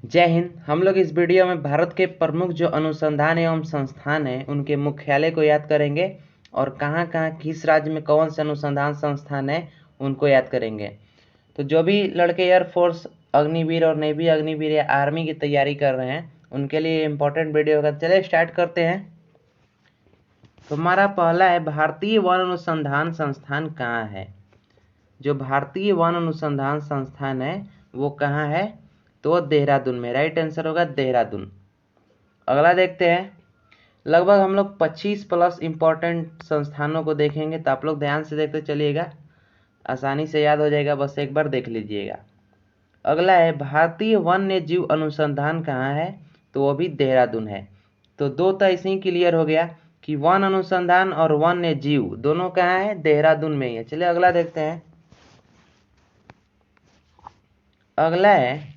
जय हिंद। हम लोग इस वीडियो में भारत के प्रमुख जो अनुसंधान एवं संस्थान हैं उनके मुख्यालय को याद करेंगे और कहाँ कहाँ किस राज्य में कौन से अनुसंधान संस्थान है उनको याद करेंगे। तो जो भी लड़के एयरफोर्स अग्निवीर और नेवी अग्निवीर या आर्मी की तैयारी कर रहे हैं उनके लिए इम्पोर्टेंट वीडियो होगा। चलिए स्टार्ट करते हैं। तो हमारा पहला है, भारतीय वन अनुसंधान संस्थान कहाँ है। जो भारतीय वन अनुसंधान संस्थान है वो कहाँ है, तो देहरादून में। राइट आंसर होगा देहरादून। अगला देखते हैं। लगभग हम लोग 25 प्लस इम्पोर्टेंट संस्थानों को देखेंगे, तो आप लोग ध्यान से देखते चलिएगा, आसानी से याद हो जाएगा, बस एक बार देख लीजिएगा। अगला है, भारतीय वन्य जीव अनुसंधान कहाँ है, तो वो भी देहरादून है। तो दो तो ऐसे ही क्लियर हो गया कि वन अनुसंधान और वन्य जीव दोनों कहाँ है, देहरादून में ही है। चलिए अगला देखते हैं। अगला है,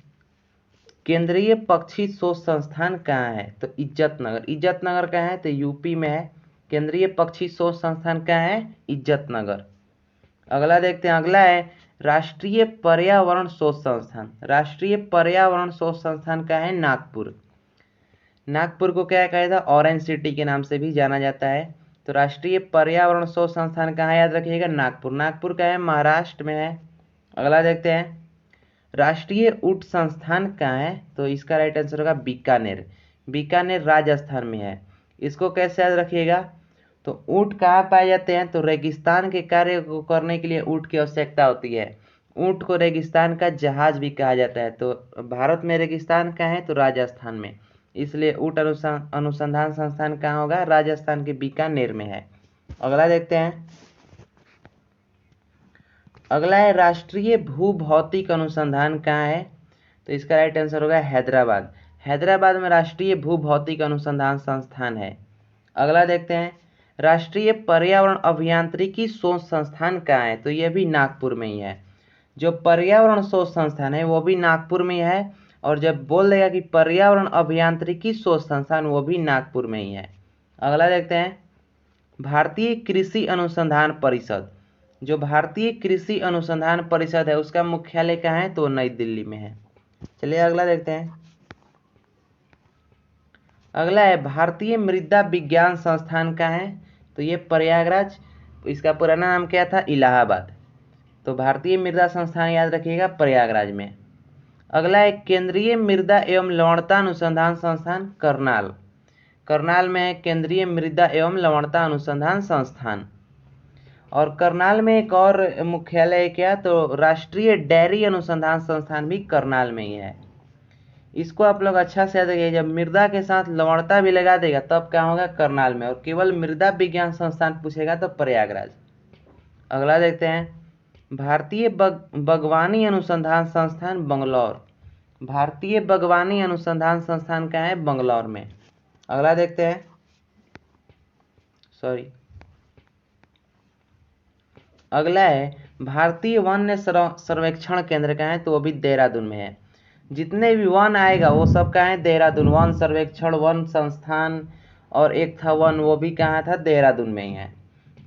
केंद्रीय पक्षी शोध संस्थान कहाँ है, तो इज्जतनगर। इज्जतनगर कहाँ है, तो यूपी में है। केंद्रीय पक्षी शोध संस्थान कहाँ है, इज्जतनगर। अगला देखते हैं। अगला है, राष्ट्रीय पर्यावरण शोध संस्थान। राष्ट्रीय पर्यावरण शोध संस्थान कहाँ है, नागपुर। नागपुर को क्या कहा था, ऑरेंज सिटी के नाम से भी जाना जाता है। तो राष्ट्रीय पर्यावरण शोध संस्थान कहाँ याद रखिएगा, नागपुर। नागपुर का है, महाराष्ट्र में है। अगला देखते हैं। राष्ट्रीय ऊँट संस्थान कहाँ है, तो इसका राइट आंसर होगा बीकानेर। बीकानेर राजस्थान में है। इसको कैसे याद रखिएगा, तो ऊँट कहाँ पाए जाते हैं, तो रेगिस्तान के कार्य को करने के लिए ऊँट की आवश्यकता होती है। ऊँट को रेगिस्तान का जहाज भी कहा जाता है। तो भारत में रेगिस्तान कहाँ है, तो राजस्थान में, इसलिए ऊँट अनुसंधान संस्थान कहाँ होगा, राजस्थान के बीकानेर में है। अगला देखते हैं। अगला है, राष्ट्रीय भूभौतिक अनुसंधान कहाँ है, तो इसका राइट आंसर होगा हैदराबाद। हैदराबाद में राष्ट्रीय भूभौतिक अनुसंधान संस्थान है। अगला देखते हैं। राष्ट्रीय पर्यावरण अभियांत्रिकी शोध संस्थान कहाँ है, तो यह भी नागपुर में ही है। जो पर्यावरण शोध संस्थान है वो भी नागपुर में ही है, और जब बोल देगा कि पर्यावरण अभियांत्रिकी शोध संस्थान, वो भी नागपुर में ही है। अगला देखते हैं। भारतीय कृषि अनुसंधान परिषद। जो भारतीय कृषि अनुसंधान परिषद है उसका मुख्यालय कहाँ है, तो नई दिल्ली में है। चलिए अगला देखते हैं। अगला है, भारतीय मृदा विज्ञान संस्थान कहाँ है, तो ये प्रयागराज, इसका पुराना नाम क्या था, इलाहाबाद। तो भारतीय मृदा संस्थान याद रखिएगा प्रयागराज में। अगला है, केंद्रीय मृदा एवं लवणता अनुसंधान संस्थान करनाल। करनाल में है केंद्रीय मृदा एवं लवणता अनुसंधान संस्थान। और करनाल में एक और मुख्यालय है क्या, तो राष्ट्रीय डेयरी अनुसंधान संस्थान भी करनाल में ही है। इसको आप लोग अच्छा से याद रखिए, जब मृदा के साथ लवणता भी लगा देगा तब क्या होगा, करनाल में, और केवल मृदा विज्ञान संस्थान पूछेगा तो प्रयागराज। अगला देखते हैं। भारतीय बागवानी अनुसंधान संस्थान बंगलौर। भारतीय बागवानी अनुसंधान संस्थान क्या है, बंगलौर में। अगला देखते हैं। अगला है, भारतीय वन्य सर्वेक्षण केंद्र का है, तो वो भी देहरादून में है। जितने भी वन आएगा वो सब का है देहरादून। वन सर्वेक्षण, वन संस्थान, और एक था वन, वो भी कहाँ था, देहरादून में ही है।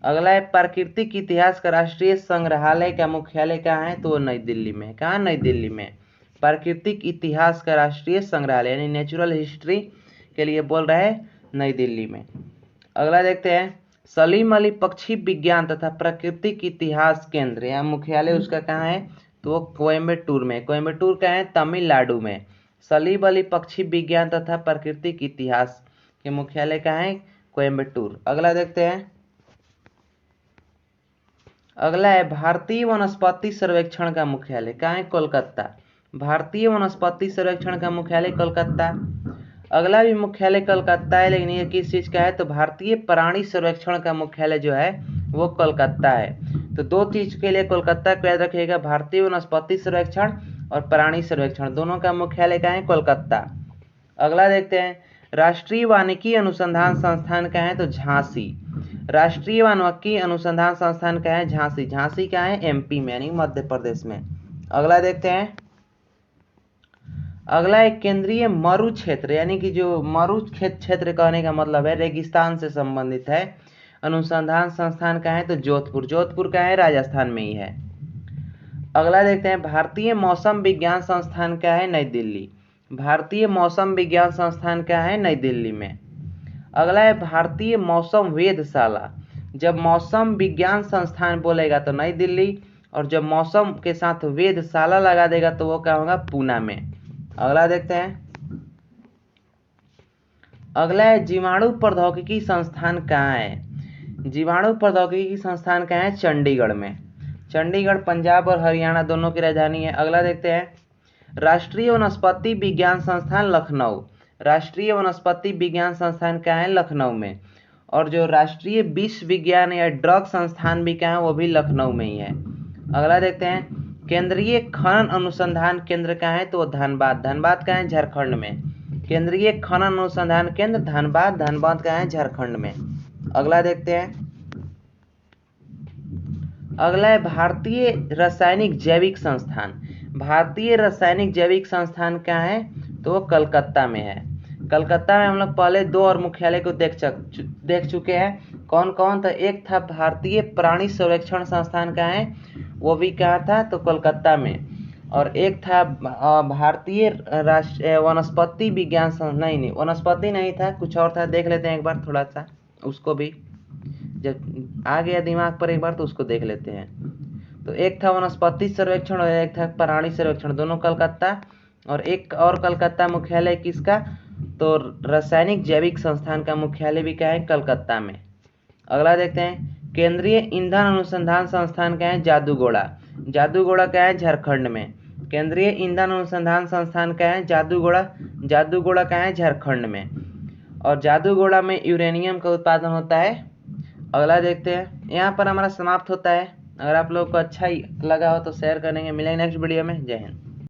अगला है, प्राकृतिक इतिहास का राष्ट्रीय संग्रहालय का मुख्यालय कहाँ है, तो वो नई दिल्ली में। कहाँ, नई दिल्ली में। प्राकृतिक इतिहास का राष्ट्रीय संग्रहालय यानी नेचुरल हिस्ट्री के लिए बोल रहे हैं, नई दिल्ली में। अगला देखते हैं। सलीम अली पक्षी विज्ञान तथा प्राकृतिक इतिहास केंद्र या मुख्यालय उसका कहाँ है, तो वो कोयम्बटूर में। कोयम्बटूर का है, तमिलनाडु में। सलीम अली पक्षी विज्ञान तथा प्राकृतिक इतिहास के मुख्यालय कहाँ है, कोयम्बटूर। अगला देखते हैं। अगला है, भारतीय वनस्पति सर्वेक्षण का मुख्यालय कहाँ है, कोलकाता। भारतीय वनस्पति सर्वेक्षण का मुख्यालय कोलकाता। अगला भी मुख्यालय कोलकाता है, लेकिन ये किस चीज़ का है, तो भारतीय प्राणी सर्वेक्षण का मुख्यालय जो है वो कोलकाता है। तो दो चीज़ के लिए कोलकाता को याद रखिएगा, भारतीय वनस्पति सर्वेक्षण और प्राणी सर्वेक्षण, दोनों का मुख्यालय कहाँ है, कोलकाता। अगला देखते हैं। राष्ट्रीय वानिकी अनुसंधान संस्थान का है, तो झांसी। राष्ट्रीय वानिकी अनुसंधान संस्थान का है, झांसी। झांसी का है, एमपी में यानी मध्य प्रदेश में। अगला देखते हैं। अगला एक, केंद्रीय मरु क्षेत्र यानी कि जो मरु क्षेत्र कहने का मतलब है रेगिस्तान से संबंधित है, अनुसंधान संस्थान का है, तो जोधपुर। जोधपुर का है, राजस्थान में ही है। अगला देखते हैं। भारतीय मौसम विज्ञान संस्थान का है, नई दिल्ली। भारतीय मौसम विज्ञान संस्थान क्या है? नई दिल्ली में। अगला है भारतीय मौसम वेधशाला। जब मौसम विज्ञान संस्थान बोलेगा तो नई दिल्ली, और जब मौसम के साथ वेधशाला लगा देगा तो वो क्या होगा? पूना में। अगला देखते हैं। अगला है जीवाणु प्रौद्योगिकी संस्थान कहाँ है? जीवाणु प्रौद्योगिकी संस्थान कहाँ है? चंडीगढ़ में। चंडीगढ़ पंजाब और हरियाणा दोनों की राजधानी है। अगला देखते हैं। राष्ट्रीय वनस्पति विज्ञान संस्थान लखनऊ। राष्ट्रीय वनस्पति विज्ञान संस्थान क्या है? लखनऊ में। और जो राष्ट्रीय विष विज्ञान या ड्रग संस्थान भी क्या है? वो भी लखनऊ में ही है। अगला देखते हैं। केंद्रीय खनन अनुसंधान केंद्र कहाँ है? तो धनबाद। धनबाद कहाँ है? झारखंड में। केंद्रीय खनन अनुसंधान केंद्र धनबाद। धनबाद कहाँ है? झारखंड में। अगला देखते हैं। अगला है भारतीय रासायनिक जैविक संस्थान। भारतीय रासायनिक जैविक संस्थान क्या है? तो वो कलकत्ता में है। कलकत्ता में हम लोग पहले 2 और मुख्यालय को देख चुके हैं। कौन कौन? तो एक था भारतीय प्राणी सर्वेक्षण संस्थान का है, वो भी कहाँ था? तो कोलकाता में। और एक था भारतीय वनस्पति विज्ञान नहीं वनस्पति नहीं था, कुछ और था। देख लेते हैं एक बार थोड़ा सा उसको भी, जब आ गया दिमाग पर एक बार तो उसको देख लेते हैं। तो एक था वनस्पति सर्वेक्षण और एक था प्राणी सर्वेक्षण, दोनों कलकत्ता। और एक और कलकत्ता मुख्यालय किसका? तो रासायनिक जैविक संस्थान का मुख्यालय भी क्या है? कलकत्ता में। अगला देखते हैं। केंद्रीय ईंधन अनुसंधान संस्थान क्या है? जादूगोड़ा। जादूगोड़ा क्या है? झारखंड में। केंद्रीय ईंधन अनुसंधान संस्थान क्या है? जादूगोड़ा। जादूगोड़ा क्या है? झारखंड में। और जादूगोड़ा में यूरेनियम का उत्पादन होता है। अगला देखते हैं। यहाँ पर हमारा समाप्त होता है। अगर आप लोगों को अच्छा ही लगा हो तो शेयर करेंगे। मिलेंगे नेक्स्ट वीडियो में। जय हिंद।